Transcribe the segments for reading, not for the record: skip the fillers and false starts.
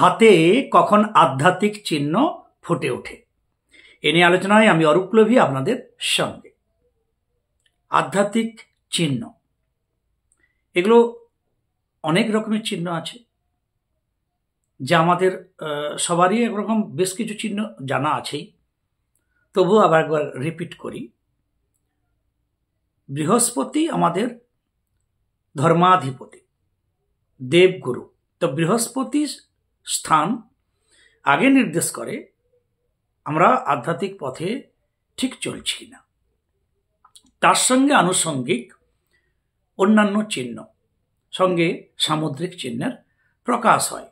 হাতে কখন আধ্যাত্মিক চিহ্ন ফুটে ওঠে এ নিয়ে আলোচনায় আমি অরূপ লোভী আপনাদের সঙ্গে। আধ্যাত্মিক চিহ্ন, এগুলো অনেক রকমের চিহ্ন আছে, যা আমাদের সবারই একরকম বেশ কিছু চিহ্ন জানা আছেই। তবু আবার একবার রিপিট করি। বৃহস্পতি আমাদের ধর্মাধিপতি, দেবগুরু। তো বৃহস্পতির স্থান আগে নির্দেশ করে আমরা আধ্যাত্মিক পথে ঠিক চলছি না। তার সঙ্গে আনুষঙ্গিক অন্যান্য চিহ্ন, সঙ্গে সামুদ্রিক চিহ্নের প্রকাশ হয়।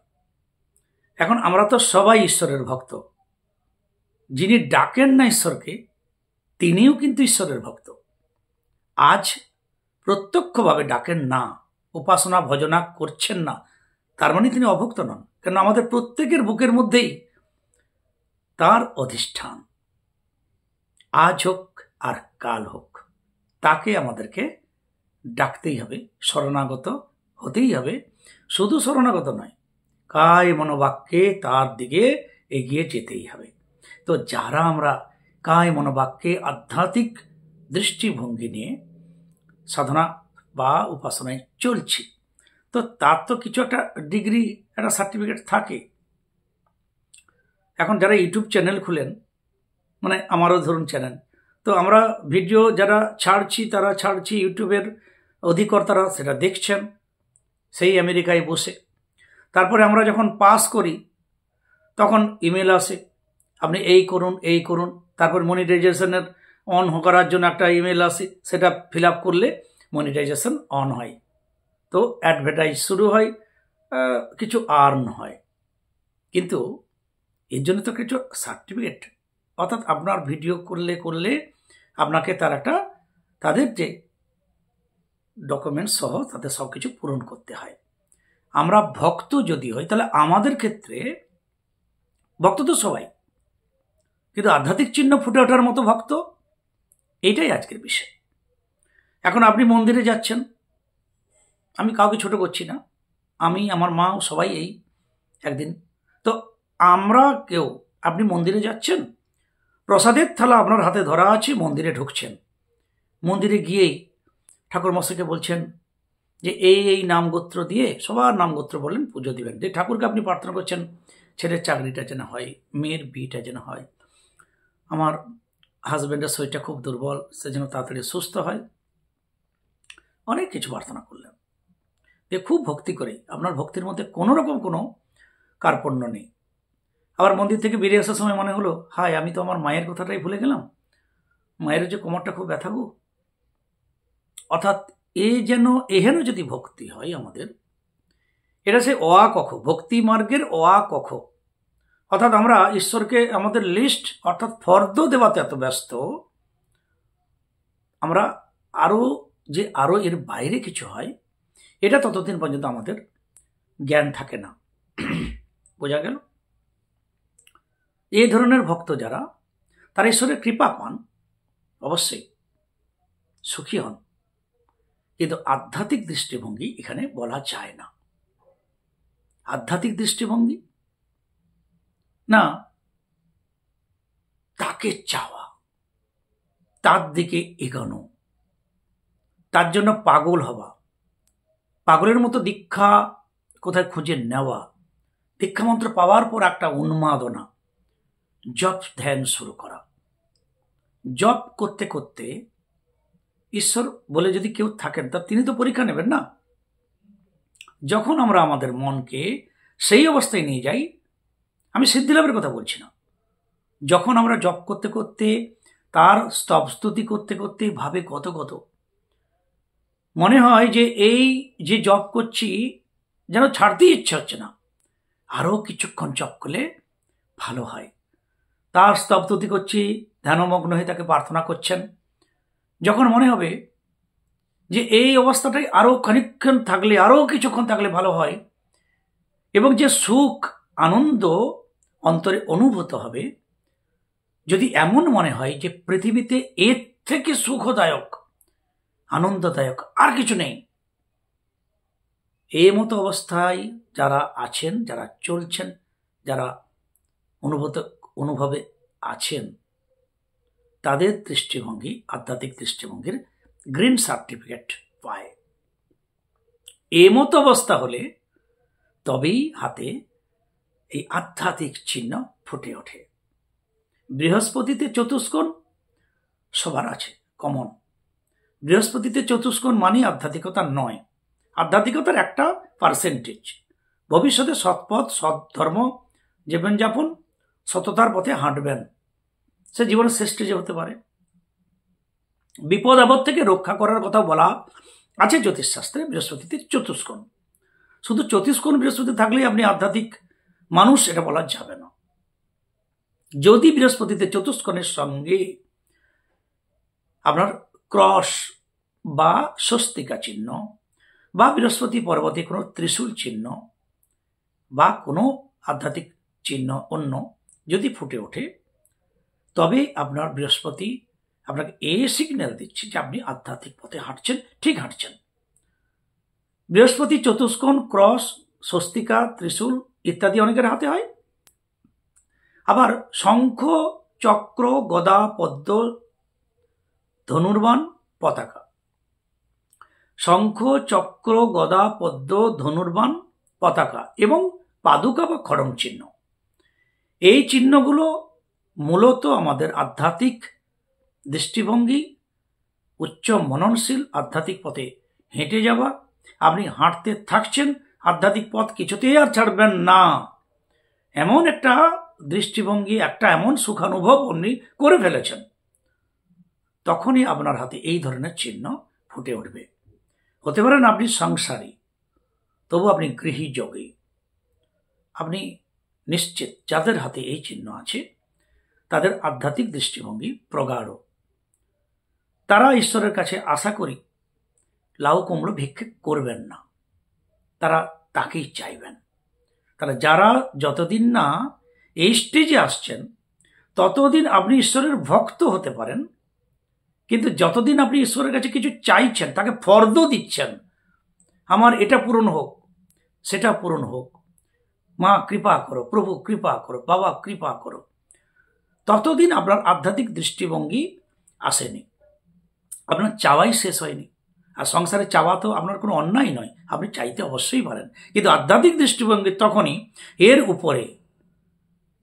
এখন আমরা তো সবাই ঈশ্বরের ভক্ত। যিনি ডাকেন না ঈশ্বরকে, তিনিও কিন্তু ঈশ্বরের ভক্ত। আজ প্রত্যক্ষভাবে ডাকেন না, উপাসনা ভজনা করছেন না, তার মানে তিনি অভক্ত নন। কেন আমাদের প্রত্যেকের বুকের মধ্যেই তার অধিষ্ঠান। আজ হোক আর কাল হোক, তাকে আমাদেরকে ডাকতেই হবে, শরণাগত হতেই হবে। শুধু শরণাগত নয়, কায় মনোবাক্যে তার দিকে এগিয়ে যেতেই হবে। তো যারা আমরা কায় মনোবাক্যে আধ্যাত্মিক দৃষ্টিভঙ্গি নিয়ে সাধনা বা উপাসনায় চলছি, তো তার তো কিছু একটা ডিগ্রি, একটা সার্টিফিকেট থাকে। এখন যারা ইউটিউব চ্যানেল খুলেন, মানে আমারও ধরুন চ্যানেল, তো আমরা ভিডিও যারা ছাড়ছি, তারা ছাড়ছি, ইউটিউবের অধিকর্তারা সেটা দেখছেন সেই আমেরিকায় বসে। তারপরে আমরা যখন পাস করি তখন ইমেল আসে, আপনি এই করুন এই করুন। তারপর মনিটাইজেশনের অন করার জন্য একটা ইমেল আসে, সেটা ফিল আপ করলে মনিটাইজেশন অন হয়, তো অ্যাডভার্টাইজ শুরু হয়, কিছু আর্ন হয়। কিন্তু এর জন্য তো কিছু সার্টিফিকেট, অর্থাৎ আপনার ভিডিও করলে আপনাকে তার একটা, তাদের যে ডকুমেন্টস সহ তাদের সব কিছু পূরণ করতে হয়। আমরা ভক্ত যদি হই, তাহলে আমাদের ক্ষেত্রে ভক্ত তো সবাই, কিন্তু আধ্যাত্মিক চিহ্ন ফুটে ওঠার মতো ভক্ত, এইটাই আজকের বিষয়। এখন আপনি মন্দিরে যাচ্ছেন, আমি কাউকে ছোট করছি না, আমি, আমার মা, সবাই এই একদিন। তো আমরা কেউ, আপনি মন্দিরে যাচ্ছেন, প্রসাদের থালা আপনার হাতে ধরা আছে, মন্দিরে ঢুকছেন, মন্দিরে গিয়েই ঠাকুর মশাইকে বলছেন যে এই নামগোত্র দিয়ে, সবার নামগোত্র বললেন, পুজো দিবেন। যে ঠাকুরকে আপনি প্রার্থনা করছেন ছেলের চাকরিটা যেন হয়, মেয়ের বিয়েটা যেন হয়, আমার হাজব্যান্ডের শরীরটা খুব দুর্বল, সে যেন তাড়াতাড়ি সুস্থ হয়, অনেক কিছু প্রার্থনা করলেন। যে খুব ভক্তি করে, আপনার ভক্তির মধ্যে কোনো রকম কোনো কার্পণ্য নেই। আবার মন্দির থেকে বেরিয়ে আসার সময় মনে হলো, হায় আমি তো আমার মায়ের কথাটাই ভুলে গেলাম, মায়ের যে কোমরটা খুব ব্যথা গো। অর্থাৎ এহেন যদি ভক্তি হয় আমাদের, এটা সে অ আ কখ, ভক্তি মার্গের অ আ কখ। অর্থাৎ আমরা ঈশ্বরকে আমাদের লিস্ট, অর্থাৎ ফর্দ দেওয়াতে এত ব্যস্ত, আমরা আরো এর বাইরে কিছু হয়, এটা ততদিন পর্যন্ত আমাদের জ্ঞান থাকে না। বোঝা গেল? এই ধরনের ভক্ত যারা, তারা ঈশ্বরের কৃপা পান, অবশ্যই সুখী হন, কিন্তু আধ্যাত্মিক দৃষ্টিভঙ্গি এখানে বলা যায় না। আধ্যাত্মিক দৃষ্টিভঙ্গি না, তাকে চাওয়া, তার দিকে এগোনো, তার জন্য পাগল হওয়া, পাগলের মতো দীক্ষা কোথায় খুঁজে নেওয়া, দীক্ষা মন্ত্র পাওয়ার পর একটা উন্মাদনা, জপ ধ্যান শুরু করা। জপ করতে করতে ঈশ্বর বলে যদি কেউ থাকেন, তা তিনি তো পরীক্ষা নেবেন না। যখন আমরা আমাদের মনকে সেই অবস্থায় নিয়ে যাই, আমি সিদ্ধিলাভের কথা বলছি না, যখন আমরা জপ করতে করতে, তার স্তব স্তুতি করতে করতে ভাবে কত মনে হয় যে এই যে জপ করছি যেন ছাড়তেই ইচ্ছা হচ্ছে না, আরো কিছুক্ষণ জপ করলে ভালো হয়। তার স্তব স্তুতি করছি, ধ্যানমগ্ন হয়ে তাকে প্রার্থনা করছেন, যখন মনে হবে যে এই অবস্থাটাই আরো খানিকক্ষণ থাকলে, আরো কিছুক্ষণ থাকলে ভালো হয়, এবং যে সুখ আনন্দ অন্তরে অনুভূত হবে, যদি এমন মনে হয় যে পৃথিবীতে এর থেকে সুখদায়ক, আনন্দদায়ক আর কিছু নেই, এই মতো অবস্থায় যারা আছেন, যারা চলছেন, যারা অনুভবে আছেন, তাদের দৃষ্টিভঙ্গি আধ্যাত্মিক দৃষ্টিভঙ্গির গ্রিন সার্টিফিকেট পায়। এই মতো অবস্থা হলে তবেই হাতে এই আধ্যাত্মিক চিহ্ন ফুটে ওঠে। বৃহস্পতিতে চতুষ্কোণ সবার আছে, কমন। বৃহস্পতিতে চতুষ্কোণ মানে আধ্যাত্মিকতা নয়, আধ্যাত্মিকতার একটা পার্সেন্টেজ। ভবিষ্যতে সৎপথ, সৎ ধর্ম জীবনযাপন, সততার পথে হাঁটবেন, সে জীবনের শ্রেষ্ঠ যে হতে পারে। বিপদ আপদ থেকে রক্ষা করার কথা বলা আছে জ্যোতিষশাস্ত্রে। বৃহস্পতিতে চতুষ্কোণ, শুধু চতুষ্কোণ বৃহস্পতি থাকলেই আপনি আধ্যাত্মিক মানুষ এটা বলা যাবে না। যদি বৃহস্পতিতে চতুষ্কোণের সঙ্গে আপনার ক্রস বা স্বস্তিকা চিহ্ন বা বৃহস্পতি পর্বতে কোনো ত্রিশূল চিহ্ন বা কোনো আধ্যাত্মিক চিহ্ন অন্য যদি ফুটে ওঠে, তবে আপনার বৃহস্পতি আপনাকে এই সিগন্যাল দিচ্ছে যে আপনি আধ্যাত্মিক পথে হাঁটছেন, ঠিক হাঁটছেন। বৃহস্পতি চতুষ্কোণ, ক্রস, স্বস্তিকা, ত্রিশূল ইত্যাদি অনেকের হাতে হয়। আবার শঙ্খ, চক্র, গদা, পদ্ম, ধনুর্বাণ, পতাকা। শঙ্খ, চক্র, গদা, পদ্ম, ধনুর্বাণ, পতাকা এবং পাদুকা বা খড়ম চিহ্ন। এই চিহ্নগুলো মূলত আমাদের আধ্যাত্মিক দৃষ্টিভঙ্গি, উচ্চ মননশীল আধ্যাত্মিক পথে হেঁটে যাওয়া। আপনি হাঁটতে থাকছেন, আধ্যাত্মিক পথ কিছুতেই আর ছাড়বেন না, এমন একটা দৃষ্টিভঙ্গি, একটা এমন সুখানুভব আপনি করে ফেলেছেন, তখনই আপনার হাতে এই ধরনের চিহ্ন ফুটে উঠবে। হতে পারেন আপনি সংসারী, তবু আপনি গৃহী যোগী। আপনি নিশ্চিত যাদের হাতে এই চিহ্ন আছে তাদের আধ্যাত্মিক দৃষ্টিভঙ্গি প্রগাঢ়। তারা ঈশ্বরের কাছে আশা করি লাউ কুমড়ো ভিক্ষে করবেন না, তারা তাকেই চাইবেন। তারা যারা যতদিন না এই স্টেজে আসছেন ততদিন আপনি ঈশ্বরের ভক্ত হতে পারেন, কিন্তু যতদিন আপনি ঈশ্বরের কাছে কিছু চাইছেন, তাকে ফর্দ দিচ্ছেন, আমার এটা পূরণ হোক, সেটা পূরণ হোক, মা কৃপা করো, প্রভু কৃপা করো, বাবা কৃপা করো, ততদিন আপনার আধ্যাত্মিক দৃষ্টিভঙ্গি আসেনি, আপনার চাওয়াই শেষ হয়নি। আর সংসারে চাওয়া তো আপনার কোনো অন্যায় নয়, আপনি চাইতে অবশ্যই পারেন, কিন্তু আধ্যাত্মিক দৃষ্টিভঙ্গি তখনই এর উপরে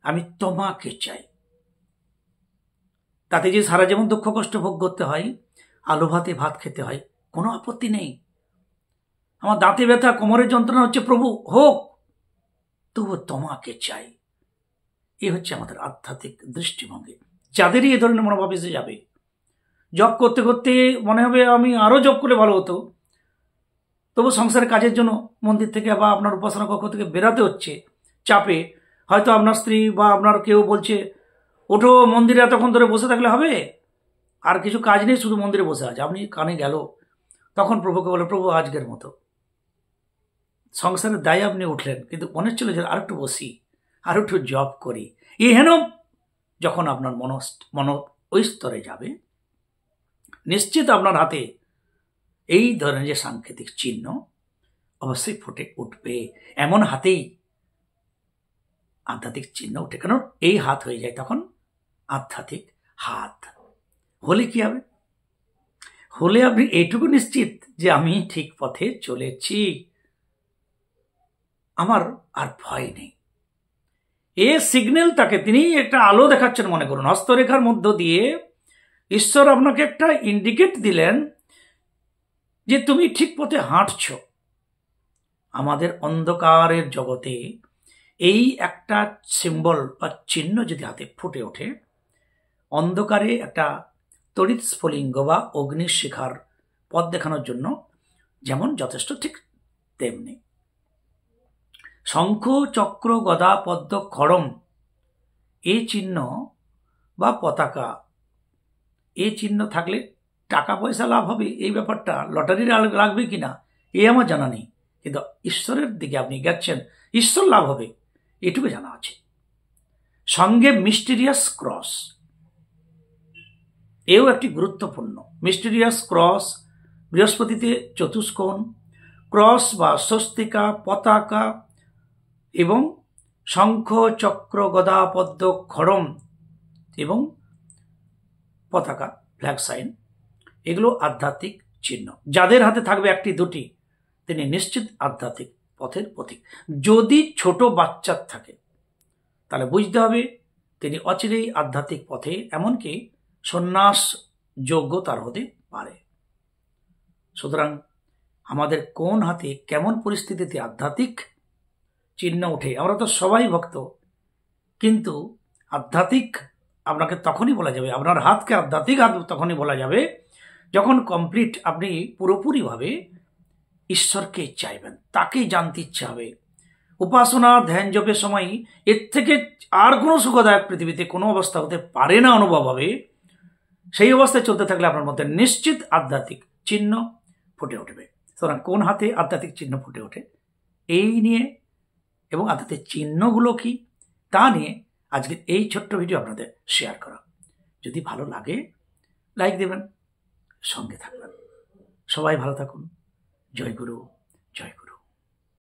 আমি তোমাকে চাই। তাতে যে সারা জীবন দুঃখ কষ্ট ভোগ করতে হয়, আলু ভাতে ভাত খেতে হয়, কোনো আপত্তি নেই। আমার দাঁতে ব্যথা, কোমরের যন্ত্রণা হচ্ছে, প্রভু হোক, তবু তোমাকে চাই। এ হচ্ছে আমাদের আধ্যাত্মিক দৃষ্টিভঙ্গি। যাদেরই এ ধরনের মনোভাব এসে যাবে, জব করতে করতে মনে হবে আমি আরো জব করলে ভালো হতো, তবু সংসারের কাজের জন্য মন্দির থেকে বা আপনার উপাসনা কক্ষ থেকে বেরাতে হচ্ছে চাপে। হয়তো আপনার স্ত্রী বা আপনার কেউ বলছে ওঠো, মন্দিরে এতক্ষণ ধরে বসে থাকলে হবে, আর কিছু কাজ নেই, শুধু মন্দিরে বসে আছে। আপনি কানে গেল, তখন প্রভুকে বলে প্রভু আজকের মতো। সংসারের দায়ে আপনি উঠলেন, কিন্তু মনে ছিল যে আর একটু বসি, আর একটু জব করি। এই হেন যখন আপনার মন ওই স্তরে যাবে, নিশ্চিত আপনার হাতে এই ধরনের যে সাংকেতিক চিহ্ন অবশ্যই ফুটে উঠবে। এমন হাতেই আধ্যাত্মিক চিহ্ন উঠে, কারণ এই হাত হয়ে যায় তখন আধ্যাত্মিক হাত। হলে কি হবে? হলে আপনি এইটুকু নিশ্চিত যে আমি ঠিক পথে চলেছি, আমার আর ভয় নেই। এ সিগন্যাল তাকে তিনি একটা আলো দেখাচ্ছেন মনে করুন, হস্তরেখার মধ্য দিয়ে ঈশ্বর আপনাকে একটা ইন্ডিকেট দিলেন যে তুমি ঠিক পথে হাঁটছ। আমাদের অন্ধকারের জগতে এই একটা সিম্বল বা চিহ্ন যদি হাতে ফুটে ওঠে, অন্ধকারে একটা তড়িৎ স্ফুলিঙ্গ বা অগ্নিশিখার পথ দেখানোর জন্য যেমন যথেষ্ট, ঠিক তেমনি শঙ্খ, চক্র, গদা, পদ্ম, খড়ম এই চিহ্ন বা পতাকা, এই চিহ্ন থাকলে টাকা পয়সা লাভ হবে, এই ব্যাপারটা লটারি লাগবে কিনা এ আমার জানা নেই, কিন্তু ঈশ্বরের দিকে আপনি গেছেন, ঈশ্বর লাভ হবে এটুকু জানা আছে। সঙ্গে মিস্টিরিয়াস ক্রস, এও একটি গুরুত্বপূর্ণ। মিস্টিরিয়াস ক্রস, বৃহস্পতিতে চতুষ্কোণ, ক্রস বা স্বস্তিকা, পতাকা এবং শঙ্খ, চক্র, গদা, পদ্ম, খড়ম এবং পতাকা, ফ্ল্যাগ সাইন, এগুলো আধ্যাত্মিক চিহ্ন। যাদের হাতে থাকবে একটি দুটি, তিনি নিশ্চিত আধ্যাত্মিক পথের পথিক। যদি ছোট বাচ্চার থাকে তাহলে বুঝতে হবে তিনি অচিরেই আধ্যাত্মিক পথে, এমনকি সন্ন্যাস যোগ্য তার হতে পারে। সুতরাং আমাদের কোন হাতে কেমন পরিস্থিতিতে আধ্যাত্মিক চিহ্ন ওঠে, আমরা তো সবাই ভক্ত, কিন্তু আধ্যাত্মিক আপনাকে তখনই বলা যাবে, আপনার হাতকে আধ্যাত্মিক হাত তখনই বলা যাবে যখন কমপ্লিট আপনি পুরোপুরিভাবে ঈশ্বরকে চাইবেন, তাকেই জানতে ইচ্ছা হবে। উপাসনা ধ্যান জপের সময় এর থেকে আর কোনো সুখদায়ক পৃথিবীতে কোনো অবস্থা হতে পারে না অনুভব হবে। সেই অবস্থায় চলতে থাকলে আপনার মধ্যে নিশ্চিত আধ্যাত্মিক চিহ্ন ফুটে উঠবে। সুতরাং কোন হাতে আধ্যাত্মিক চিহ্ন ফুটে ওঠে এই নিয়ে এবং আধ্যাত্মিক চিহ্নগুলো কি তা নিয়ে আজকের এই ছোট্ট ভিডিও আপনাদের শেয়ার করা। যদি ভালো লাগে লাইক দেবেন, সঙ্গে থাকবেন। সবাই ভালো থাকুন। জয় গুরু।